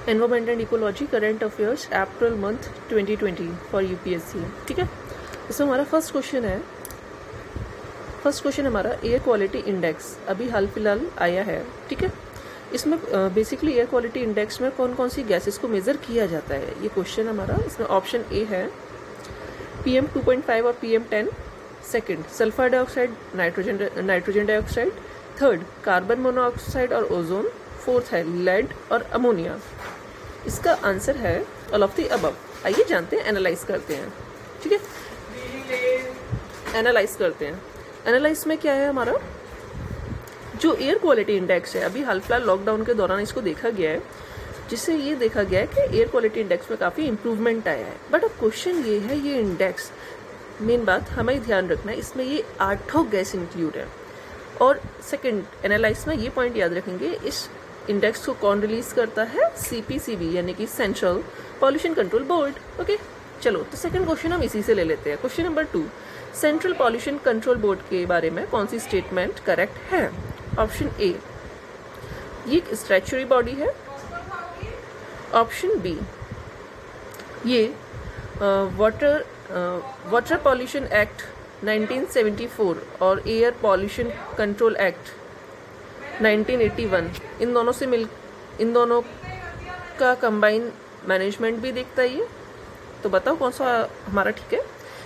Environment and ecology current affairs April month 2020 for UPSC. ठीक है, इसमें हमारा फर्स्ट क्वेश्चन हमारा एयर क्वालिटी इंडेक्स अभी हाल फिलहाल आया है। ठीक है, इसमें बेसिकली एयर क्वालिटी इंडेक्स में कौन कौन सी गैसेस को मेजर किया जाता है, ये क्वेश्चन हमारा। इसमें ऑप्शन ए है PM 2.5 और PM 10, second sulphur dioxide, nitrogen dioxide, third carbon monoxide और ओजोन, फोर्थ है लेड और अमोनिया। इसका आंसर है ऑल ऑफ द अबव। आइए जानते हैं, एनालाइज करते हैं। ठीक है, एनालाइज करते हैं। एनालाइज में क्या है हमारा, जो एयर क्वालिटी इंडेक्स है अभी हाल फिलहाल लॉकडाउन के दौरान इसको देखा गया है, जिससे ये देखा गया है कि एयर क्वालिटी इंडेक्स में काफ़ी इंप्रूवमेंट आया है। बट अब क्वेश्चन ये है, ये इंडेक्स, मेन बात हमें ध्यान रखना है, इसमें ये 8 गैस इंक्लूड है। और सेकंड एनालाइज में ये पॉइंट याद रखेंगे, इस इंडेक्स को कौन रिलीज करता है, CPCB यानी कि central pollution control board. Okay, चलो तो सेकंड क्वेश्चन हम इसी से ले लेते हैं। Question number 2, central pollution control board के बारे में कौन सी स्टेटमेंट करेक्ट है। ऑप्शन ए, ये एक स्टैट्यूटरी बॉडी है। ऑप्शन बी, ये वाटर पॉल्यूशन एक्ट 1974 और एयर पॉल्यूशन कंट्रोल एक्ट 1981 इन दोनों का कंबाइन मैनेजमेंट भी देखता है ये। तो बताओ कौन सा हमारा ठीक है।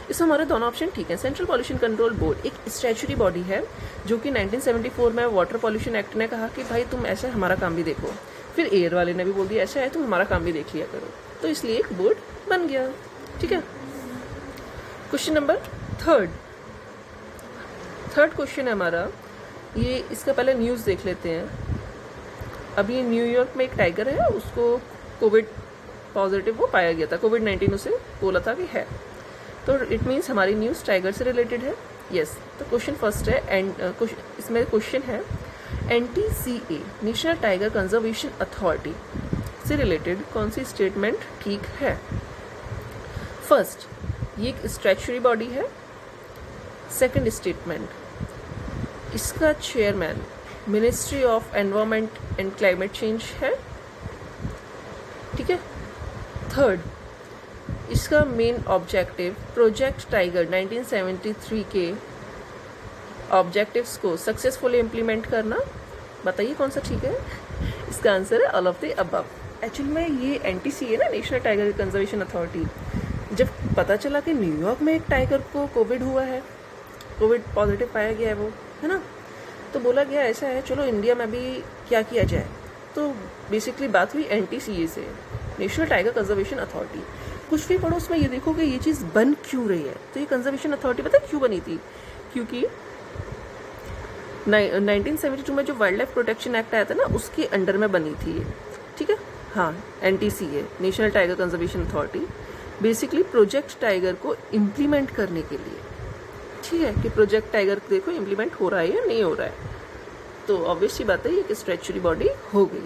इसमें हमारे दोनों ऑप्शन ठीक है। सेंट्रल पॉल्यूशन कंट्रोल बोर्ड एक स्टैट्यूटरी बॉडी है जो कि 1974 में वाटर पॉल्यूशन एक्ट ने कहा कि भाई तुम ऐसे हमारा काम भी देखो। फिर एयर वाले ने भी बोल दिया ऐसा है तुम हमारा काम भी देख लिया करो, तो इसलिए एक बोर्ड बन गया। ठीक है, क्वेश्चन नंबर थर्ड क्वेश्चन है हमारा, ये इसका पहले न्यूज़ देख लेते हैं। अभी न्यूयॉर्क में एक टाइगर है, उसको कोविड पॉजिटिव वो पाया गया था, कोविड-19 उसे बोला था कि है, तो इट मीन्स हमारी न्यूज़ टाइगर से रिलेटेड है। यस, तो क्वेश्चन फर्स्ट है एंड इसमें क्वेश्चन है NTCA national tiger conservation authority से रिलेटेड कौन सी स्टेटमेंट ठीक है। फर्स्ट, ये एक स्टैट्यूटरी बॉडी है। सेकंड स्टेटमेंट, इसका chairman ministry of environment and climate change है। ठीक है, थर्ड, इसका मेन ऑब्जेक्टिव प्रोजेक्ट टाइगर 1973 के ऑब्जेक्टिव्स को सक्सेसफुली इम्प्लीमेंट करना। बताइए कौन सा ठीक है। इसका आंसर है all of the above. Actually में ये NTCA ना, नेशनल टाइगर कंजर्वेशन अथॉरिटी, जब पता चला कि न्यूयॉर्क में एक टाइगर को कोविड हुआ है, कोविड पॉजिटिव पाया गया है वो, है ना, तो बोला गया ऐसा है चलो इंडिया में भी क्या किया जाए। तो बेसिकली बात हुई NTCA से, नेशनल टाइगर कंजर्वेशन अथॉरिटी। कुछ भी पढ़ो उसमें ये देखो कि ये चीज़ बन क्यों रही है। तो ये कंजर्वेशन अथॉरिटी पता है क्यों बनी थी, क्योंकि 1972 में जो वाइल्ड लाइफ प्रोटेक्शन एक्ट आया था ना, उसके अंडर में बनी थी ये। ठीक है, हाँ, NTCA national tiger conservation authority basically project tiger को इम्प्लीमेंट करने के लिए, ठीक है, कि प्रोजेक्ट टाइगर देखो इम्प्लीमेंट हो रहा है या नहीं हो रहा है। तो ऑब्वियस सी बात है ये कि स्टैट्यूटरी बॉडी हो गई।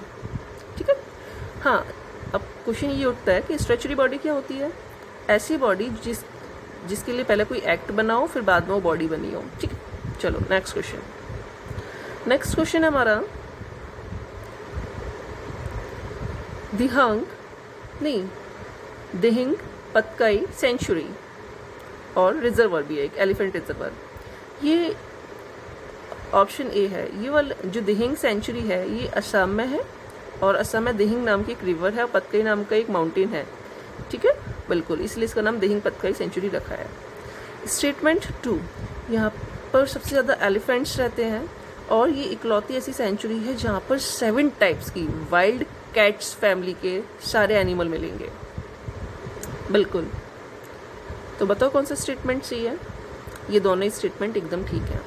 ठीक है, हाँ, अब क्वेश्चन ये उठता है कि स्टैट्यूटरी बॉडी क्या होती है। ऐसी बॉडी जिसके लिए पहले कोई एक्ट बना हो फिर बाद में वो बॉडी बनी हो। ठीक है, चलो नेक्स्ट क्वेश्चन है हमारा, दिहिंग पतकाई सेंचुरी और रिजर्वर भी है एक, एलिफेंट रिजर्वर। ये ऑप्शन ए है, ये वाला जो दिहिंग सेंचुरी है ये असम में है, और असम में दिहिंग नाम की एक रिवर है और पतकाई नाम का एक माउंटेन है। ठीक है, बिल्कुल, इसलिए इसका नाम दिहिंग पतकाई सेंचुरी रखा है। स्टेटमेंट 2, यहाँ पर सबसे ज़्यादा एलिफेंट्स रहते हैं और ये इकलौती ऐसी सेंचुरी है जहाँ पर 7 टाइप्स की वाइल्ड कैट्स फैमिली के सारे एनिमल मिलेंगे। बिल्कुल, तो बताओ कौन सा स्टेटमेंट सही है। ये दोनों ही स्टेटमेंट एकदम ठीक है।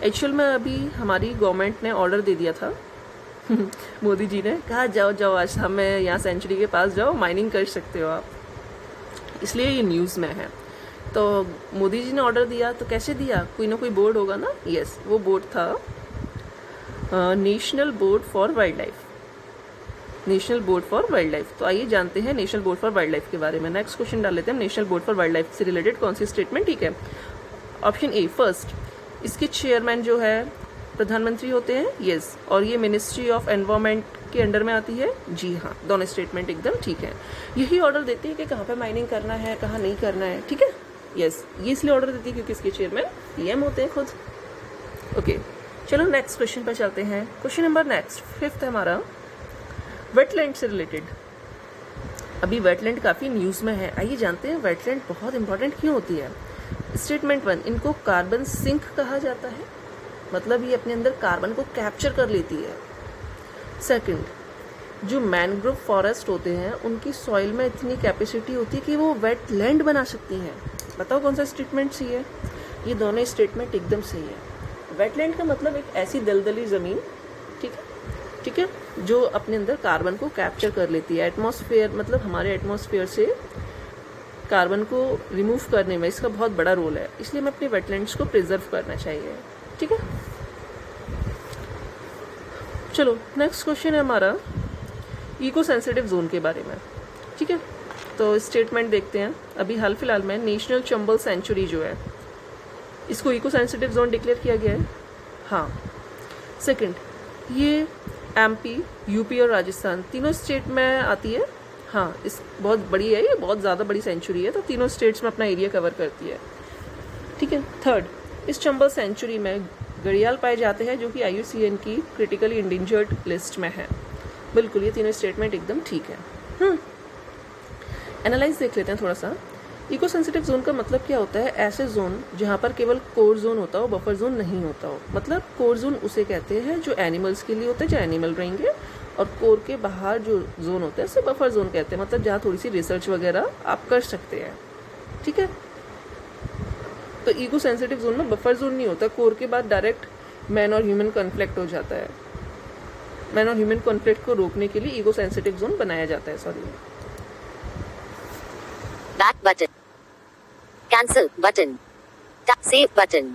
एक्चुअल में अभी हमारी गवर्नमेंट ने ऑर्डर दे दिया था मोदी जी ने कहा जाओ आज हमें यहाँ सेंचुरी के पास जाओ, माइनिंग कर सकते हो आप, इसलिए ये न्यूज़ में है। तो मोदी जी ने ऑर्डर दिया तो कैसे दिया, कोई ना कोई बोर्ड होगा ना। यस, वो बोर्ड था national board for wild life. तो आइए जानते हैं national board for wild life के बारे में। नेक्स्ट क्वेश्चन डाल लेते हैं, national board for wild life से रिलेटेड कौन सी स्टेटमेंट ठीक है। ऑप्शन ए, फर्स्ट, इसके चेयरमैन जो है प्रधानमंत्री होते हैं। यस, और ये मिनिस्ट्री ऑफ एनवायरनमेंट के अंडर में आती है? जी हाँ, दोनों स्टेटमेंट एकदम ठीक है। यही ऑर्डर देती है कि कहाँ पे माइनिंग करना है, कहाँ नहीं करना है, ठीक है। यस, ये इसलिए ऑर्डर देती है क्योंकि इसके चेयरमैन पीएम होते हैं खुद। ओके, चलो नेक्स्ट क्वेश्चन पर चलते हैं। क्वेश्चन नंबर नेक्स्ट 5th है हमारा, वेटलैंड से रिलेटेड। अभी वेटलैंड काफ़ी न्यूज़ में है, आइए जानते हैं वेटलैंड बहुत इंपॉर्टेंट क्यों होती है। स्टेटमेंट 1, इनको कार्बन सिंक कहा जाता है, मतलब ये अपने अंदर कार्बन को कैप्चर कर लेती है। सेकंड, जो मैनग्रोव फॉरेस्ट होते हैं उनकी सॉइल में इतनी कैपेसिटी होती है कि वो वेटलैंड बना सकती हैं। बताओ कौन सा स्टेटमेंट सही है? ये दोनों स्टेटमेंट एकदम सही है। वेटलैंड का मतलब एक ऐसी दलदली ज़मीन, ठीक है, जो अपने अंदर कार्बन को कैप्चर कर लेती है। एटमॉस्फेयर, मतलब हमारे एटमॉस्फेयर से कार्बन को रिमूव करने में इसका बहुत बड़ा रोल है, इसलिए हमें अपने वेटलैंड्स को प्रिजर्व करना चाहिए, ठीक है। चलो नेक्स्ट क्वेश्चन है हमारा इको सेंसिटिव जोन के बारे में, ठीक है। तो स्टेटमेंट देखते हैं। अभी हाल फिलहाल में नेशनल चंबल सेंचुरी जो है, इसको इको सेंसिटिव जोन डिक्लेयर किया गया है। हाँ। सेकंड, ये एमपी, यूपी और राजस्थान तीनों स्टेट में आती है। हाँ, इस बहुत बड़ी है, ये बहुत ज़्यादा बड़ी सेंचुरी है, तो तीनों स्टेट्स में अपना एरिया कवर करती है, ठीक है। थर्ड, इस चंबल सेंचुरी में घड़ियाल पाए जाते हैं जो कि IUCN की क्रिटिकली इंडेंजर्ड लिस्ट में है। बिल्कुल, ये तीनों स्टेटमेंट एकदम ठीक है। एनालाइज देख लेते हैं थोड़ा सा। इको सेंसिटिव जोन का मतलब क्या होता है? ऐसे जोन जहाँ पर केवल कोर जोन होता हो, बफर जोन नहीं होता हो। मतलब कोर जोन उसे कहते हैं जो एनिमल्स के लिए होता है, जो एनिमल रहेंगे, और कोर के बाहर जो जोन होता है उसे बफर जोन कहते हैं, मतलब जहाँ थोड़ी सी रिसर्च वगैरह आप कर सकते हैं, ठीक है। तो इको सेंसिटिव जोन में बफर जोन नहीं होता, कोर के बाद डायरेक्ट मैन और ह्यूमन कॉन्फ्लिक्ट हो जाता है। मैन और ह्यूमन कॉन्फ्लिक्ट को रोकने के लिए इको सेंसिटिव जोन बनाया जाता है। Sorry, back button, cancel button, save button.